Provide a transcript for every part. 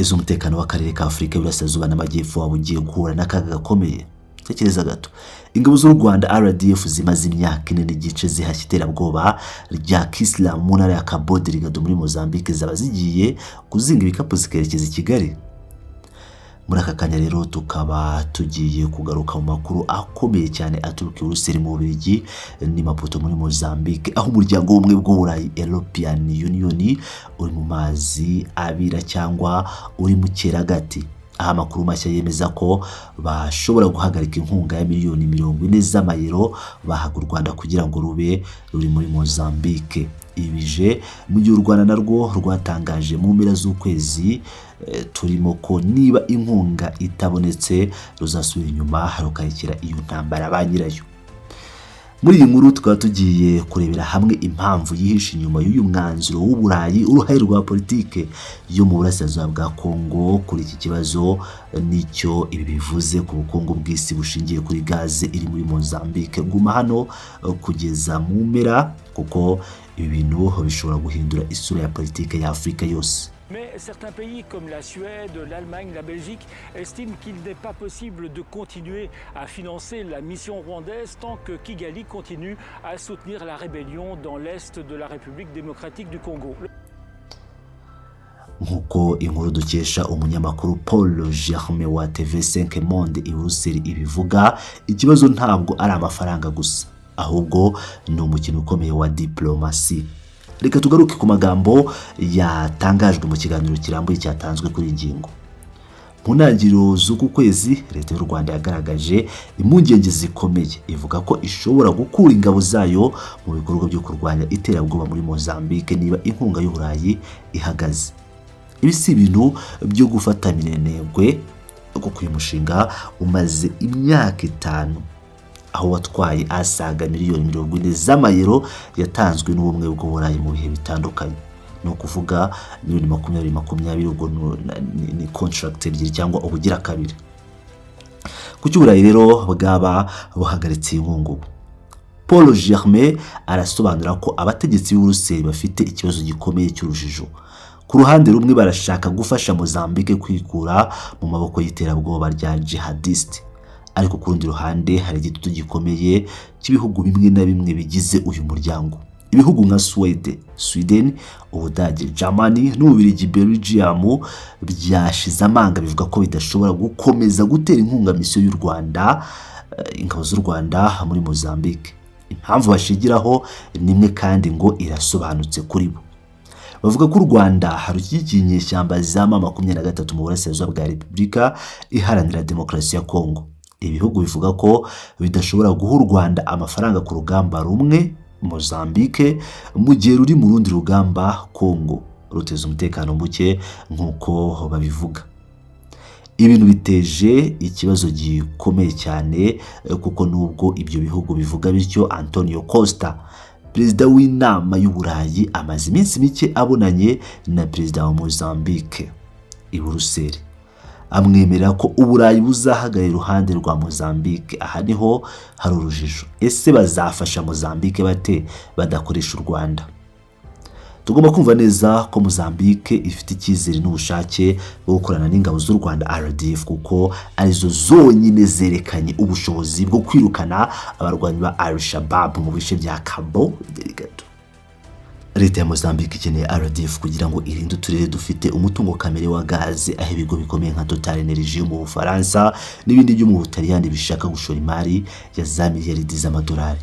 iz'umutekano w'akarere ka Afurika y'Iburasirazuba n'Amajyepfo wabugiye guhura n'akaga gakomeye. Tekereza gato, ingabo z'u Rwanda RDF zimaze imyaka ine n'igice zihashya iterabwoba rya Kisilamu mu ntara ya Cabo Delgado muri Mozambique zaba zigiye kuzinga ibikapu zikerekeza i Kigali. Muri aka kanya rero tukaba tugiye kugaruka mu makuru akomeye cyane aturuka i Buruseli mu Bubiligi ni Maputo muri Mozambique, aho umuryango w'ubumwe bw'Uburayi European Union uri mu mazi abira cyangwa uri mu cyeragati. Aha amakuru mashya yemeza ko bashobora guhagarika inkunga ya miliyoni 40 z'amayero bahaga u Rwanda kugira ngo rube ruri muri Mozambique. Ibije mu gihe u Rwanda narwo rwatangaje mu mpera z'ukwezi turimo ko niba inkunga itabonetse ruzasubira inyuma rukayikira iyo ntambara ba nyirayo. Muri iyi nkuru tukaba tugiye kurebera hamwe impamvu yihishe inyuma y'uyu mwanzuro w'Uburayi, uruhare rwa politike yo mu burasirazuba bwa Kongo kuri iki kibazo nicyo ibi bivuze ku bukungu bw'isi bushingiye kuri gaze iri muri Mozambique. Guma hano kugeza mu mpera kuko ibi bintu bishobora guhindura isura ya politike ya Afurika yose. Mais certains pays comme la Suède, l'Allemagne, la Belgique estiment qu'il n'est pas possible de continuer à financer la mission rwandaise tant que Kigali continue à soutenir la rébellion dans l'est de la République démocratique du Congo. Nkuko inkuru dukesha umunyamakuru Paul Germain wa TV5 Monde i Buruseli ibivuga, ikibazo ntabwo ari amafaranga gusa, ahubwo ni umukino ukomeye wa diplomasi. Reka tugaruke ku magambo yatangajwe mu kiganiro kirambuye cyatanzwe kuri ingingo. Mu ntangiriro z'uku kwezi leta y'u Rwanda yagaragaje impungenge zikomeye, ivuga ko ishobora gukura ingabo zayo mu bikorwa byo kurwanya iterabwoba muri Mozambique niba inkunga y'Uburayi ihagaze. Ibi si ibintu byo gufata minenegwe kuko uyu mushinga umaze imyaka 5 aho watwaye asaga miliyoni 40 z'amayero yatanzwe n'ubumwe bw'Uburayi mu bihe bitandukanye. No kuvuga miliyoni 20 ubwo ni contract ebyiri cyangwa ubugira kabiri. Kuki Uburayi rero bwaba buhagaritse inkungu? Paul Germain arasobanura ko abategetsi b'Uburuseli bafite ikibazo gikomeye cy'urujijo. Ku ruhande rumwe barashaka gufasha Mozambique kwikura mu maboko y'iterabwoba rya jihadiste, ariko ku rundi ruhande hari igitutu gikomeye cy'ibihugu bimwe na bimwe bigize uyu muryango. Ibihugu nka Sweden, Ubudage, Germany n'Ububiligi Belgium byashize amanga bivuga ko bidashobora gukomeza gutera inkunga misiyo y'u Rwanda, ingabo z'u Rwanda muri Mozambique. Impamvu bashigiraho nimwe kandi ngo irasobanutse kuri bo. Bavuga ko u Rwanda harukikiye inyeshyamba za M23 mu burasirazuba bwa Repubulika Iharanira Demokarasi ya Kongo. Ibihugu bivuga ko bidashobora guha u Rwanda amafaranga ku rugamba rumwe Mozambique mu gihe ruri mu rundi rugamba Kongo ruteza umutekano muke nkuko babivuga. Ibintu biteje ikibazo gikomeye cyane kuko nubwo ibyo bihugu bivuga bityo, Antonio Costa, perezida w'inama y'Uburayi, amaze iminsi mike abonanye na perezida wa Mozambique i Buruseli, amwemera ko Uburayi buzahagarara iruhande rwa Mozambique. Aha niho hari urujijo. Ese bazafasha Mozambique bate badakoresha u Rwanda? Tugomba kumva neza ko Mozambique ifite icyizere n'ubushake bwo gukorana n'ingabo z'u Rwanda RDF kuko arizo zonyine zerekanye ubushobozi bwo kwirukana abarwanyi ba Al-Shabaab mu bice bya Cabo Delgado. Leta ya Mozambique ikeneye RDF kugira ngo irinde uturere dufite umutungo kamere wa gaze, aho ibigo bikomeye nka Total Energy mu Bufaransa n'ibindi byo mu Butaliyani bishaka gushora imari ya za miliyari z'amadolari.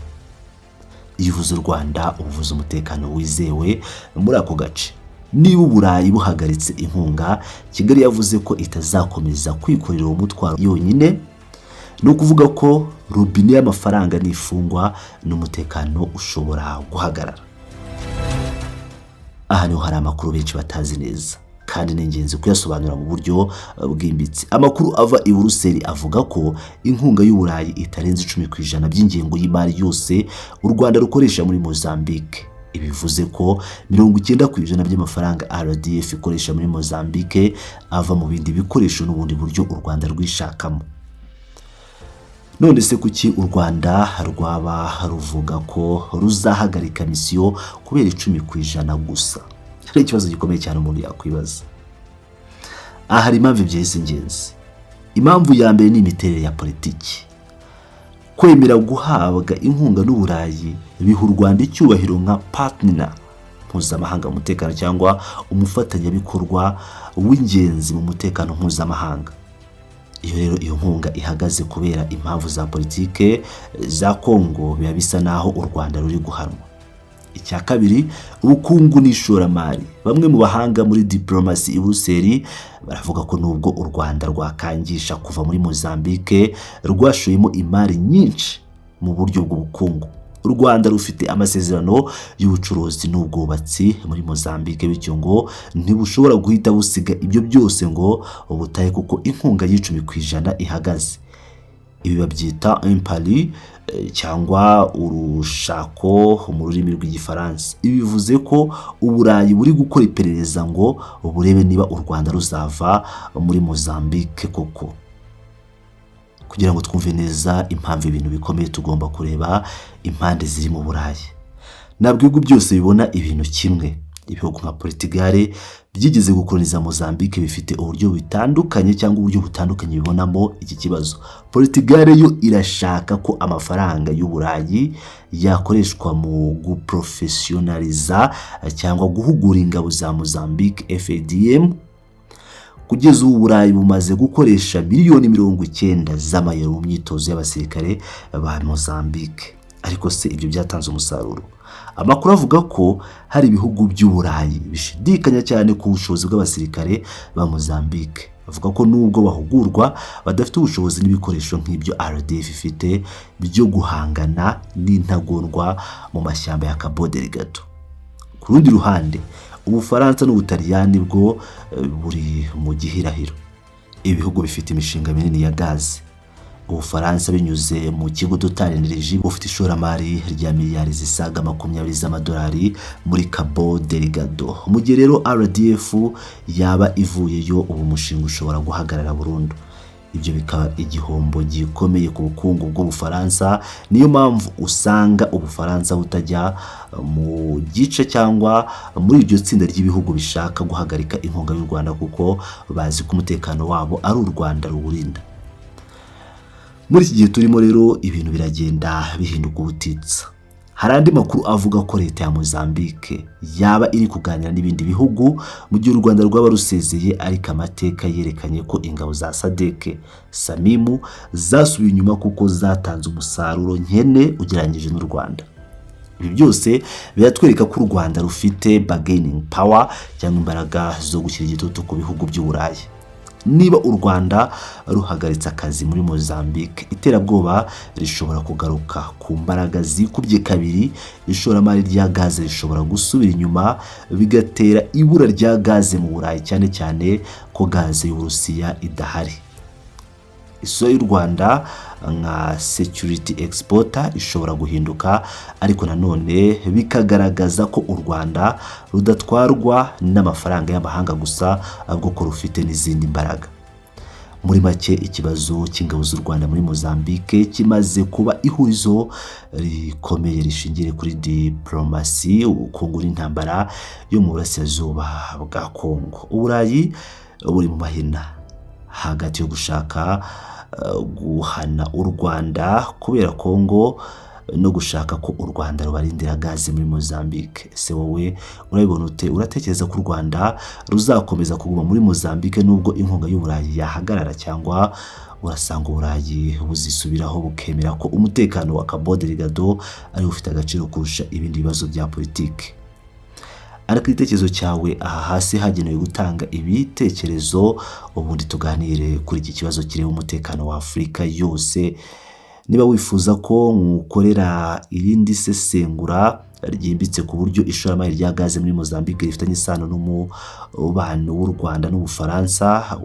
Iyo uvuze u Rwanda uvuze umutekano wizewe muri ako gace. Niba Uburayi buhagaritse inkunga, Kigali yavuze ko itazakomeza kwikorera uwo mutwaro yonyine, no kuvuga ko robine y'amafaranga nifungwa n'umutekano ushobora guhagarara. Aha niho hari amakuru benshi batazi neza kandi n'ingenzi kuyasobanura mu buryo bwimbitse. Amakuru ava i Buruseli avuga ko inkunga y'Uburayi itarenze 10% by'ingengo y'imari yose u Rwanda rukoresha muri Mozambique. Ibivuze ko 90% by'amafaranga RDF ikoresha muri Mozambique ava mu bindi bikoresho n'ubundi buryo u Rwanda rwishakamo. None se kuki u Rwanda rwaba ruvuga ko ruzahagarika misiyo kubera 10% gusa? Hari ikibazo gikomeye cyane umuntu yakwibaza. aha hari impamvu ebyiri z'ingenzi. Impamvu ya mbere ni imiterere ya politiki. Kwemera guhabwa inkunga n'Uburayi biha u Rwanda icyubahiro nka partner mpuzamahanga mu mutekano cyangwa umufatanyabikorwa w'ingenzi mu mutekano mpuzamahanga. Iyo rero iyo nkunga ihagaze kubera impamvu za politike za Kongo, biba bisa naho u Rwanda ruri guhanwa. Icya kabiri, ubukungu n'ishoramari. Bamwe mu bahanga muri diplomasi i Buruseli baravuga ko nubwo u Rwanda rwakangisha kuva muri Mozambique, rwashoyemo imari nyinshi mu buryo bw'ubukungu. U Rwanda rufite amasezerano y'ubucuruzi n'ubwubatsi muri Mozambique, bityo ngo ntibushobora guhita busiga ibyo byose ngo ubutahe kuko inkunga y'10% ihagaze. Ibi babyita impari cyangwa urushako mu rurimi rw'igifaransa. Ibi bivuze ko Uburayi buri gukora iperereza ngo burebe niba u Rwanda ruzava muri Mozambique koko. Kugira ngo twumve neza impamvu ibintu bikomeye, tugomba kureba impande ziri mu Burayi. Ntabwo ibihugu byose bibona ibintu kimwe. Ibihugu nka Portugal byigeze gukoloniza Mozambique bifite uburyo bitandukanye cyangwa uburyo butandukanye bibonamo iki kibazo. Portugal yo irashaka ko amafaranga y'Uburayi yakoreshwa mu guprofessionaliza cyangwa guhugura ingabo za Mozambique FADM. Kugeza ubu Uburayi bumaze gukoresha miliyoni 90 z'amayero mu myitozo y'abasirikare ba Mozambique. Ariko se ibyo byatanze umusaruro? Amakuru avuga ko hari ibihugu by'Uburayi bishidikanya cyane ku bushobozi bw'abasirikare ba Mozambique. Bavuga ko nubwo bahugurwa badafite ubushobozi n'ibikoresho nk'ibyo RDF ifite byo guhangana n'intagondwa mu mashyamba ya Cabo Delgado. Ku rundi ruhande, Ubufaransa n'Ubutaliyani bwo buri mu gihirahiro. Ibihugu bifite imishinga minini ya gaze. Ubufaransa binyuze mu kigo Total Energy bufite ishoramari rya miliyari zisaga 20 z'amadolari muri Cabo Delgado. Mu gihe rero RDF yaba ivuyeyo, ubu mushinga ushobora guhagarara burundu. Ibyo bikaba igihombo gikomeye ku bukungu bw'Ubufaransa. Niyo mpamvu usanga Ubufaransa butajya mu gice cyangwa muri iryo tsinda ry'ibihugu bishaka guhagarika inkunga y'u Rwanda, kuko bazi ko umutekano wabo ari u Rwanda ruwurinda. Muri iki gihe turimo rero ibintu biragenda bihinduka ubutitsa. Hari andi makuru avuga ko leta ya Mozambique yaba iri kuganira n'ibindi bihugu mu gihe u Rwanda rwaba rusezeye, ariko amateka yerekanye ko ingabo za SADC Samimu zasubiye inyuma kuko zatanze umusaruro nkene ugereranyije n'u Rwanda. Ibi byose biratwereka ko u Rwanda rufite bargaining power cyangwa imbaraga zo gushyira igitutu ku bihugu by'Uburayi. Niba u Rwanda ruhagaritse akazi muri Mozambique, iterabwoba rishobora kugaruka ku mbaraga zikubye kabiri. Ishoramari rya gaze rishobora gusubira inyuma, bigatera ibura rya gaze mu Burayi, cyane cyane ko gaze y'Uburusiya idahari. Isura y'u Rwanda nka security exporter ishobora guhinduka, ariko nanone bikagaragaza ko u Rwanda rudatwarwa n'amafaranga y'amahanga gusa, ahubwo ko rufite n'izindi mbaraga. Muri make, ikibazo cy'ingabo z'u Rwanda muri Mozambique kimaze kuba ihurizo rikomeye rishingiye kuri diplomasi, ubukungu n'intambara yo mu burasirazuba bwa Kongo. Uburayi buri mu mahina hagati yo gushaka guhana u Rwanda kubera Kongo no gushaka ko u Rwanda rubarindira gaze muri Mozambique. Se wowe urabibona ute? Uratekereza ko u Rwanda ruzakomeza kuguma muri Mozambique nubwo inkunga y'Uburayi yahagarara, cyangwa urasanga Uburayi buzisubiraho bukemera ko umutekano wa Cabo Delgado ari ufite agaciro kurusha ibindi bibazo bya politiki? Ariko igitekerezo cyawe aha hasi hagenewe gutanga ibitekerezo, ubundi tuganire kuri iki kibazo kireba umutekano wa Afurika yose. Niba wifuza ko mukorera irindi sesengura ryimbitse ku buryo ishoramari rya gaze muri Mozambique rifitanye isano n'umubano w'u Rwanda n'Ubufaransa,